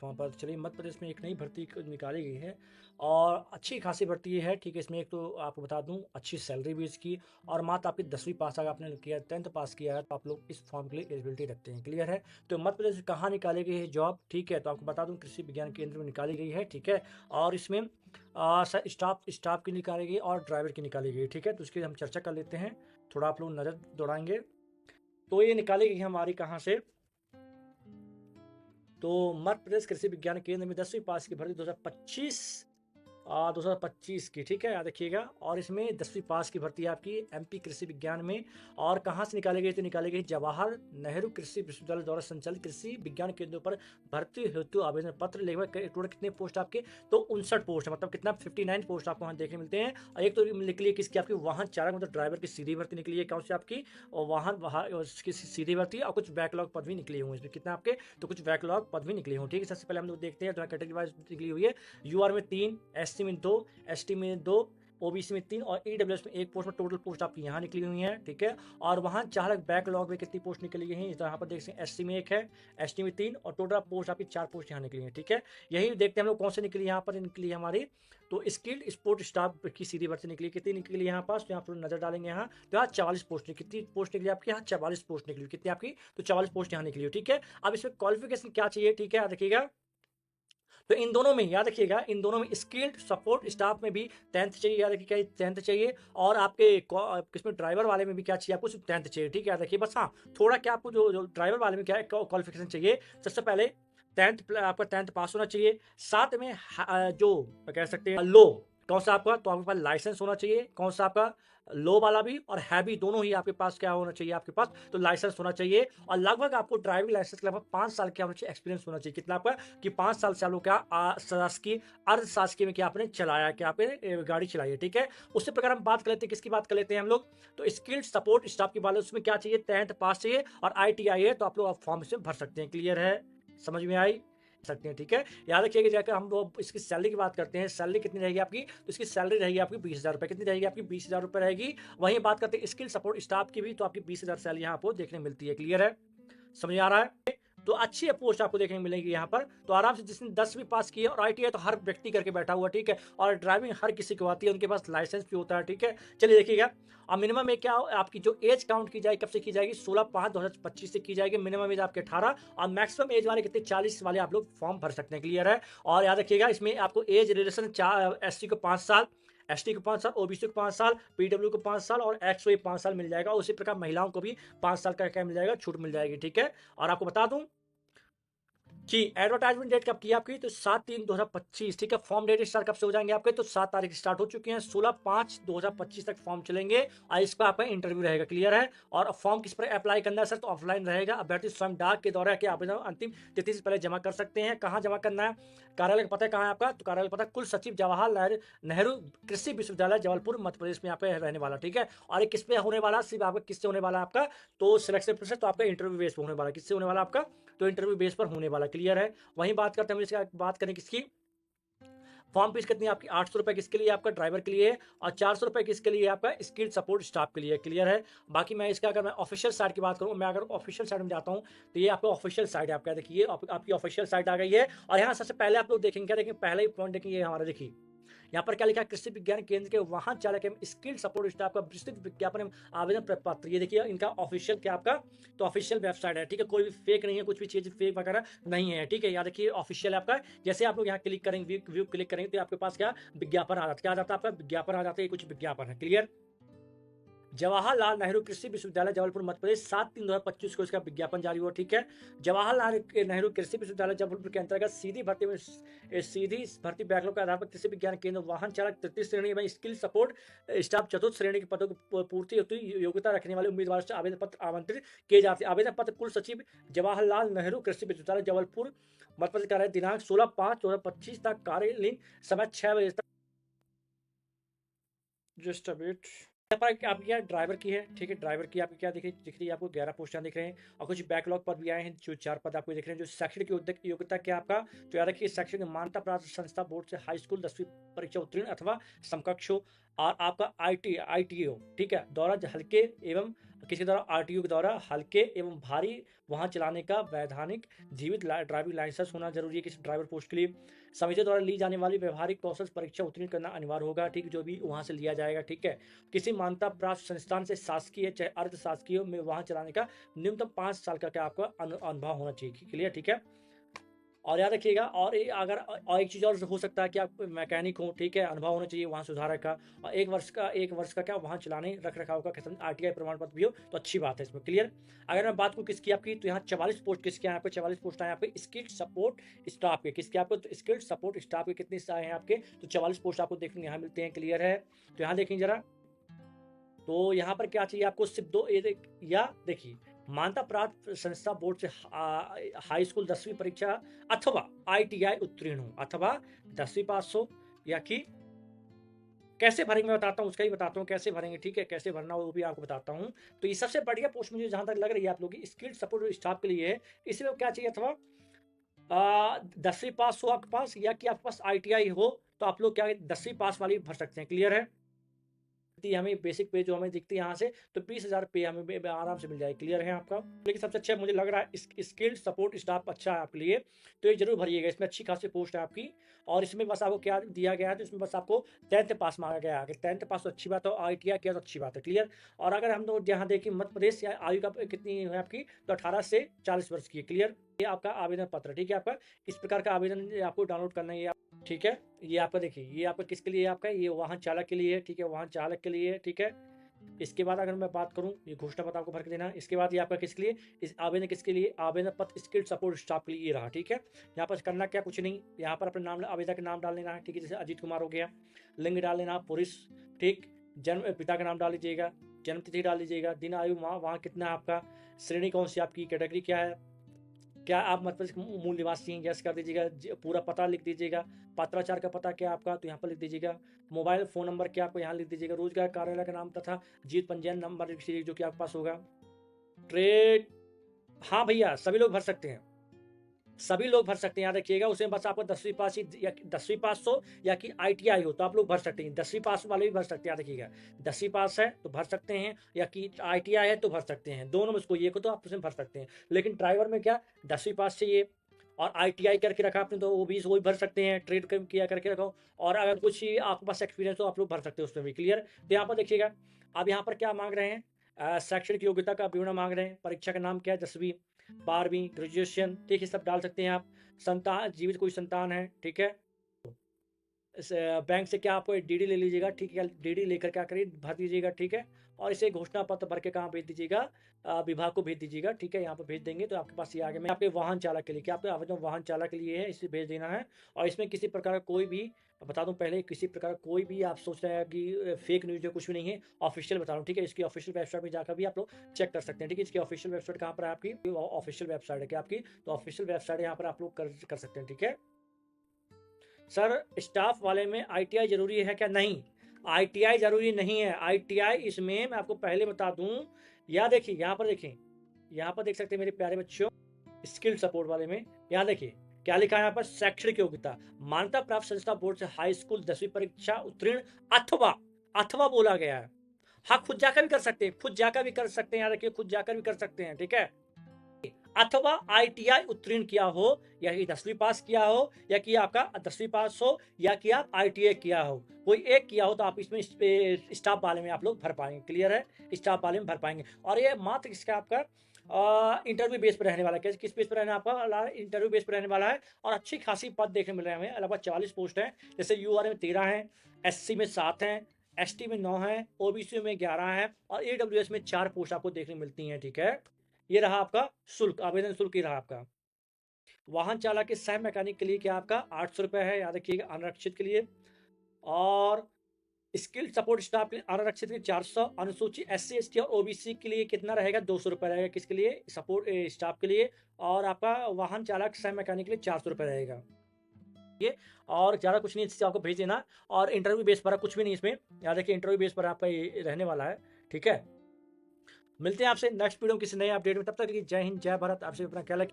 Platform पर। चलिए, मध्य प्रदेश में एक नई भर्ती निकाली गई है और अच्छी खासी भर्ती है, ठीक है। इसमें एक तो आपको बता दूं, अच्छी सैलरी भी इसकी, और मात्र आपकी 10वीं पास अगर आपने किया, 10th पास किया है, तो आप लोग इस फॉर्म के लिए एलिजिबिलिटी रखते हैं। क्लियर है? तो मध्य प्रदेश में कहाँ निकाली गई है जॉब, ठीक है, तो आपको बता दूं कृषि विज्ञान केंद्र में निकाली गई है, ठीक है। और इसमें स्टाफ की निकाली गई और ड्राइवर की निकाली गई, ठीक है। तो उसकी हम चर्चा कर लेते हैं, थोड़ा आप लोग नज़र दौड़ाएंगे। तो ये निकाली गई है हमारी कहाँ से, तो मध्य प्रदेश कृषि विज्ञान केंद्र में 10वीं पास की भर्ती 2025 की, ठीक है, याद रखिएगा। और इसमें 10वीं पास की भर्ती है आपकी एमपी कृषि विज्ञान में। और कहाँ से निकाली गई, तो निकाली गई जवाहर नेहरू कृषि विश्वविद्यालय द्वारा संचालित कृषि विज्ञान केंद्रों पर भर्ती हेतु आवेदन पत्र। लगभग टोटल कितने पोस्ट आपके, तो 59 पोस्ट है, मतलब कितना 59 पोस्ट आपको वहाँ देखने मिलते हैं। और एक तो निकली है किसकी, आपकी वाहन चालक मतलब ड्राइवर की सीधी भर्ती निकली है, कौन सी आपकी, और वाहन उसकी सीधी भर्ती, और कुछ बैकलॉग पद भी निकली हुई इसमें, कितना आपके, तो कुछ बैकलॉग पद भी निकली हुई, ठीक है। सबसे पहले हम लोग देखते हैं जो कैटेगरी वाइज निकली हुई है। यूआर में 3, एससी में 2, एसटी में 2, ओबीसी में 3 और ईडब्ल्यूएस में 1 पोस्ट में टोटल पोस्ट आपकी यहाँ निकली हुई है, ठीक है। और वहाँ चालक बैकलॉग में कितनी पोस्ट निकली है, यहाँ पर देख सकते हैं एससी में 1 है, एसटी में 3 और टोटल पोस्ट आपकी 4 पोस्ट यहाँ निकली है, ठीक है। यही देखते हैं हम लोग कौन से निकली, यहाँ पर निकली है हमारी, तो स्किल्ड स्पोर्ट स्टाफ की सीधी भर्ती निकली, कितनी निकली यहाँ पास, तो यहाँ पर नजर डालेंगे यहाँ, तो यहाँ 44 पोस्ट, कितनी पोस्ट निकली आपकी, यहाँ 44 पोस्ट निकली, कितनी आपकी, तो 44 पोस्ट यहाँ निकली, ठीक है। अब इसमें क्वालिफिकेशन क्या चाहिए, ठीक है, देखिएगा। तो इन दोनों में याद रखिएगा, इन दोनों में स्किल्ड सपोर्ट स्टाफ में भी 10th चाहिए, याद रखिएगा 10th चाहिए। और आपके किसमें ड्राइवर वाले में भी क्या चाहिए आपको, 10th चाहिए, ठीक है, याद रखिए बस। हाँ, थोड़ा क्या आपको जो ड्राइवर वाले में क्या है क्वालिफिकेशन चाहिए, सबसे पहले 10th आपका 10th पास होना चाहिए। साथ में जो कह सकते हैं लो, कौन सा आपका, तो आपके पास लाइसेंस होना चाहिए, कौन सा आपका, लो वाला भी और हैवी दोनों ही आपके पास क्या होना चाहिए, आपके पास तो लाइसेंस होना चाहिए। और लगभग आपको ड्राइविंग लाइसेंस लगभग 5 साल क्या होना चाहिए, एक्सपीरियंस होना चाहिए, कितना आपका, कि 5 साल से आप लोग क्या शासकीय अर्ध शासकीय में क्या आपने चलाया, क्या आपने गाड़ी चलाई है, ठीक है। उसी प्रकार हम बात कर लेते हैं, किसकी बात कर लेते हैं हम लोग, तो स्किल्ड सपोर्ट स्टाफ की बात है, उसमें क्या चाहिए, 10th पास चाहिए और ITI है, तो आप लोग फॉर्म से भर सकते हैं। क्लियर है, समझ में आई सकते हैं, ठीक है। याद रखिए कि जाकर हम लोग इसकी सैलरी की बात करते हैं, सैलरी कितनी रहेगी आपकी, तो इसकी सैलरी रहेगी आपकी 20,000 रुपये, कितनी रहेगी आपकी, 20,000 रुपये रहेगी। वहीं बात करते हैं स्किल सपोर्ट स्टाफ की भी, तो आपकी 20,000 सैलरी यहाँ आपको देखने मिलती है। क्लियर है, समझ आ रहा है, तो अच्छी पोस्ट आपको देखने को मिलेगी यहाँ पर। तो आराम से जिसने 10वीं पास की है और ITI तो हर व्यक्ति करके बैठा हुआ, ठीक है। और ड्राइविंग हर किसी को आती है, उनके पास लाइसेंस भी होता है, ठीक है। चलिए देखिएगा, और मिनिमम में क्या आपकी जो एज काउंट की जाएगी, कब से की जाएगी, 16/5/2025 से की जाएगी। मिनिमम एज आपके 18 और मैक्सिमम एज वाले कितने, 40 वाले आप लोग फॉर्म भर सकते हैं। क्लियर है, और याद रखिएगा इसमें आपको एज रिलेशन SC को 5 साल, ST को 5 साल, OBC को 5 साल, PW को 5 साल और एक्स को 5 साल मिल जाएगा। उसी प्रकार महिलाओं को भी 5 साल का क्या मिल जाएगा, छूट मिल जाएगी, ठीक है। और आपको बता दूं जी, एडवर्टाइजमेंट डेट कब की आपकी, तो 7/3/2025, ठीक है। फॉर्म डेट स्टार्ट कब से हो जाएंगे आपके, तो 7 तारीख स्टार्ट हो चुके हैं, 16/5/2025 तक फॉर्म चलेंगे और इस पर आपका इंटरव्यू रहेगा। क्लियर है, और फॉर्म किस पर अप्लाई करना है सर, तो ऑफलाइन रहेगा। अभ्यर्थी स्वयं डाक के द्वारा के आवेदन अंतिम तिथि से पहले जमा कर सकते हैं। कहाँ जमा करना है, कार्यालय का पता कहाँ है आपका, तो कार्यालय पता कुल सचिव जवाहरलाल नेहरू कृषि विश्वविद्यालय जबलपुर मध्य प्रदेश में यहाँ पे रहने वाला, ठीक है। और ये किस पे होने वाला, सिर्फ आपका किससे होने वाला आपका, तो सिलेक्शन प्रोसेस तो आपका इंटरव्यू बेस पर होने वाला, किससे होने वाला आपका, तो इंटरव्यू बेस पर होने वाला। क्लियर है, वहीं बात करते हैं हम इसका, बात करें किसकी, फॉर्म फीस कितनी आपकी, 800 रुपए किसके लिए, आपका ड्राइवर के लिए, और 400 रुपए किसके लिए, आपका स्किल सपोर्ट स्टाफ के लिए। क्लियर है, बाकी मैं इसका अगर मैं ऑफिशियल साइट की बात करूँ, मैं अगर ऑफिशियल साइट में जाता हूँ, तो ये आपका ऑफिशियल साइट है, आपका देखिए आपकी ऑफिशियल साइट आ गई है। और यहाँ सबसे पहले आप लोग देखेंगे, क्या देखेंगे, पहले ही पॉइंट देखेंगे हमारा, देखिए यहाँ पर क्या लिखा है, कृषि विज्ञान केंद्र के वाहन चालक एवं स्किल सपोर्ट स्टाफ का विस्तृत विज्ञापन एवं आवेदन पत्र। ये देखिए इनका ऑफिशियल क्या आपका, तो ऑफिशियल वेबसाइट है, ठीक है। कोई भी फेक नहीं है, कुछ भी चीज फेक वगैरह नहीं है, ठीक है। यहाँ देखिए ऑफिशियल आपका, जैसे आप लोग यहाँ क्लिक करेंगे, व्यू क्लिक करेंगे, तो आपके पास क्या विज्ञापन आ जाता है, क्या आ जाता है आपका विज्ञापन आ जाता है, कुछ विज्ञापन है। क्लियर, जवाहरलाल नेहरू कृषि विश्वविद्यालय जबलपुर मध्य प्रदेश 7/3/2025 को इसका विज्ञापन जारी हुआ, ठीक है। जवाहरलाल नेहरू कृषि विश्वविद्यालय जबलपुर के अंतर्गत सीधी भर्ती में सीधी भर्ती बैकलॉग के आधार पर कृषि विज्ञान केंद्र वाहन चालक तृतीय श्रेणी एवं स्किल सपोर्ट स्टाफ चतुर्थ श्रेणी के पदों की पूर्ति हेतु योग्यता रखने वाले उम्मीदवार से आवेदन पत्र आमंत्रित किए जाते हैं। आवेदन पत्र कुल सचिव जवाहरलाल नेहरू कृषि विश्वविद्यालय जबलपुर मध्य प्रदेश कार्यालय दिनांक 16/5/2025 तक, कार्यालयीन समय 6 बजे तक। जस्ट अ वेट, आपकी क्या ड्राइवर की है, ठीक है। ड्राइवर की आपकी क्या दिख रही है आपको, 11 पोस्ट दिख रहे हैं। और कुछ बैकलॉग पद भी आए हैं, जो 4 पद आपको दिख रहे हैं। जो शैक्षणिक योग्यता क्या आपका, तो याद रखिए शैक्षणिक मान्यता प्राप्त संस्था बोर्ड से हाई स्कूल 10वीं परीक्षा उत्तीर्ण अथवा समकक्ष हो। और आपका ITO, ठीक है, द्वारा हल्के एवं किसी द्वारा आरटीओ के द्वारा हल्के एवं भारी वाहन चलाने का वैधानिक जीवित ड्राइविंग लाइसेंस होना जरूरी है किसी ड्राइवर पोस्ट के लिए। समिति द्वारा ली जाने वाली व्यवहारिक कौशल परीक्षा उत्तीर्ण करना अनिवार्य होगा, ठीक, जो भी वहां से लिया जाएगा, ठीक है। किसी मान्यता प्राप्त संस्थान से शासकीय चाहे अर्ध शासकीय में वाहन चलाने का न्यूनतम 5 साल का क्या आपका अनुभव होना चाहिए, क्लियर, ठीक है। और याद रखिएगा, और अगर और एक चीज़ और हो सकता है कि आप मैकेनिक हो, ठीक है, अनुभव होना चाहिए वाहन सुधारक का, और 1 वर्ष का क्या वाहन चलाने रख रखाव का आरटीआई प्रमाण पत्र भी हो तो अच्छी बात है इसमें, क्लियर। अगर मैं बात करूँ किसकी आपकी, तो यहाँ 44 पोस्ट किसके हैं आपके, 44 पोस्ट आए आपके स्किल्ड सपोर्ट स्टाफ के, किसके आपको, तो स्किल्ड सपोर्ट स्टाफ के कितने आए हैं आपके, तो 44 पोस्ट आपको देखने यहाँ मिलते हैं, क्लियर है। तो यहाँ देखें जरा, तो यहाँ पर क्या चाहिए आपको, सिर्फ 2 या देखिए, मान्यता प्राप्त संस्था बोर्ड से हाई स्कूल 10वीं परीक्षा अथवा आईटीआई उत्तीर्ण हो, अथवा 10वीं पास हो, या कि कैसे भरेंगे मैं बताता हूँ, उसका ही बताता हूँ कैसे भरेंगे, ठीक है, कैसे भरना वो भी आपको बताता हूँ। तो ये सबसे बढ़िया पोस्ट मुझे जहां तक लग रही है आप लोगों की स्किल्ड सपोर्ट स्टाफ के लिए है। इसमें क्या चाहिए, अथवा 10वीं पास हो आपके पास, या कि आपके पास आईटीआई हो, तो आप लोग क्या 10वीं पास वाली भर सकते हैं, क्लियर है। हमें बेसिक पे जो हमें दिखती है यहाँ से, तो 20,000 पे हमें आराम से मिल जाए, क्लियर है आपका। लेकिन सबसे अच्छा मुझे लग रहा है स्किल्ड सपोर्ट स्टाफ अच्छा है आपके लिए, तो ये जरूर भरिएगा, इसमें अच्छी खासी पोस्ट है आपकी। और इसमें बस आपको क्या दिया गया है, तो इसमें बस आपको 10th पास मांगा गया है, 10th पास तो अच्छी बात है, ITI किया तो अच्छी बात है, क्लियर। और अगर हम लोग यहाँ देखें मध्य प्रदेश या आयु का कितनी है आपकी, तो 18 से 40 वर्ष की है, क्लियर। ये आपका आवेदन पत्र, ठीक है, आपका इस प्रकार का आवेदन आपको डाउनलोड करना है, ठीक है। ये आपका देखिए, ये आपका किसके लिए आपका, ये वाहन चालक के लिए है, ठीक है, वाहन चालक के लिए, ठीक है। इसके बाद अगर मैं बात करूं, ये घोषणा पत्र आपको भर के देना है। इसके बाद ये आपका किसके लिए, इस आवेदन किसके लिए, आवेदन पत्र स्किल्ड सपोर्ट स्टाफ के लिए रहा, ठीक है। यहाँ पर करना क्या, कुछ नहीं, यहाँ पर अपने नाम, आवेदक का नाम डाल लेना है, ठीक है, जैसे अजीत कुमार हो गया, लिंग डाल लेना पुरुष, ठीक, जन्म पिता का नाम डाल लीजिएगा, जन्म तिथि डाल लीजिएगा, दिन आयु वहाँ कितना है आपका, श्रेणी कौन सी आपकी, कैटेगरी क्या है, क्या आप मतलब मूल निवासी हैं, यस कर दीजिएगा, पूरा पता लिख दीजिएगा, पत्राचार का पता क्या आपका, तो यहाँ पर लिख दीजिएगा, मोबाइल फ़ोन नंबर क्या आपको यहाँ लिख दीजिएगा, रोजगार कार्यालय का नाम तथा जीत पंजीयन नंबर जो कि आपके पास होगा, ट्रेड, हाँ भैया सभी लोग भर सकते हैं, सभी लोग भर सकते हैं, याद रखिएगा। उसमें बस आपको 10वीं पास ही, या 10वीं पास हो या कि ITI हो, तो आप लोग भर सकते हैं, 10वीं पास वाले भी भर सकते हैं, याद रखिएगा, 10वीं पास है तो भर सकते हैं, या कि ITI है तो भर सकते हैं, दोनों में से कोई एक हो तो आप उसमें भर सकते हैं। लेकिन ड्राइवर में क्या 10वीं पास चाहिए, और ITI करके रखा आपने तो वो भी भर सकते हैं, ट्रेड किया करके रखो, और अगर कुछ ही आपके पास एक्सपीरियंस हो आप लोग भर सकते हैं उसमें भी, क्लियर। तो यहाँ पर देखिएगा, अब यहाँ पर क्या मांग रहे हैं, शैक्षणिक योग्यता का विवरण मांग रहे हैं, परीक्षा का नाम क्या है, 10वीं 12वीं ग्रेजुएशन, ठीक है, सब डाल सकते हैं आप। संतान, जीवित कोई संतान है, ठीक है, बैंक से क्या आपको डीडी ले लीजिएगा, ठीक है, डीडी लेकर क्या करिए भर दीजिएगा, ठीक है। और इसे घोषणा पत्र भर के कहाँ भेज दीजिएगा, विभाग को भेज दीजिएगा, ठीक है, यहाँ पर भेज देंगे तो आपके पास ये आगे में आपके वाहन चालक के लिए, क्या आपके आवेदन वाहन चालक के लिए है, इसे भेज देना है। और इसमें किसी प्रकार का कोई भी, बता दूं पहले, किसी प्रकार कोई भी आप सोच रहे हैं कि फेक न्यूज़ है, कुछ भी नहीं है, ऑफिशियल बता रहा हूँ, ठीक है। इसकी ऑफिशियल वेबसाइट में जाकर भी आप लोग चेक कर सकते हैं, ठीक है। इसकी ऑफिशियल वेबसाइट कहाँ पर है आपकी, ऑफिशियल वेबसाइट है क्या आपकी, तो ऑफिशियल वेबसाइट यहाँ पर आप लोग कर सकते हैं, ठीक है। सर स्टाफ वाले में ITI जरूरी है क्या, नहीं, ITI जरूरी नहीं है। ITI इसमें मैं आपको पहले बता दूं, या देखिए यहाँ पर देखें, यहाँ पर देख सकते हैं मेरे प्यारे बच्चों, स्किल सपोर्ट वाले में यहाँ देखिए क्या लिखा है, यहाँ पर शैक्षणिक योग्यता मान्यता प्राप्त संस्था बोर्ड से हाई स्कूल 10वीं परीक्षा उत्तीर्ण अथवा, अथवा बोला गया है, हाँ खुद जाकर भी कर सकते हैं, खुद जाकर भी कर सकते हैं, यहाँ देखिए खुद जाकर भी कर सकते हैं, ठीक है। अथवा ITI उत्तीर्ण किया हो, या कि 10वीं पास किया हो, या कि आपका 10वीं पास हो, या कि आप ITI किया हो, कोई एक किया हो, तो आप इसमें स्टाफ वाले में आप लोग भर पाएंगे, क्लियर है, स्टाफ वाले में भर पाएंगे। और ये मात्र इसका आपका इंटरव्यू बेस पर रहने वाला है, किस बेस पर रहने आपका, इंटरव्यू बेस पर रहने वाला है। और अच्छी खासी पद देखने मिल रहे हैं हमें, लगभग 40 पोस्ट है, जैसे UR में 13 है, SC में 7 है, ST में 9 है, OBC में 11 है, और AWS में 4 पोस्ट आपको देखने मिलती हैं, ठीक है। ये रहा आपका शुल्क, आवेदन शुल्क ही रहा आपका। वाहन चालक के सह मैकेनिक के लिए क्या आपका 800 रुपये है, याद रखिएगा, अनारक्षित के लिए। और स्किल सपोर्ट स्टाफ के लिए अनारक्षित के लिए 400, अनुसूचित SC ST और OBC के लिए कितना रहेगा, 200 रुपये रहेगा, किसके लिए, सपोर्ट स्टाफ के लिए। और आपका वाहन चालक सह मैकेनिक के लिए 400 रुपये रहेगा, ये। और ज़्यादा कुछ नहीं, इससे आपको भेज देना। और इंटरव्यू बेस पर कुछ भी नहीं इसमें, याद रखिए इंटरव्यू बेस पर आपका ये रहने वाला है, ठीक है। मिलते हैं आपसे नेक्स्ट वीडियो किसी नए अपडेट में, तब तक के लिए जय हिंद जय भारत। आपसे अपना ख्याल रखिए।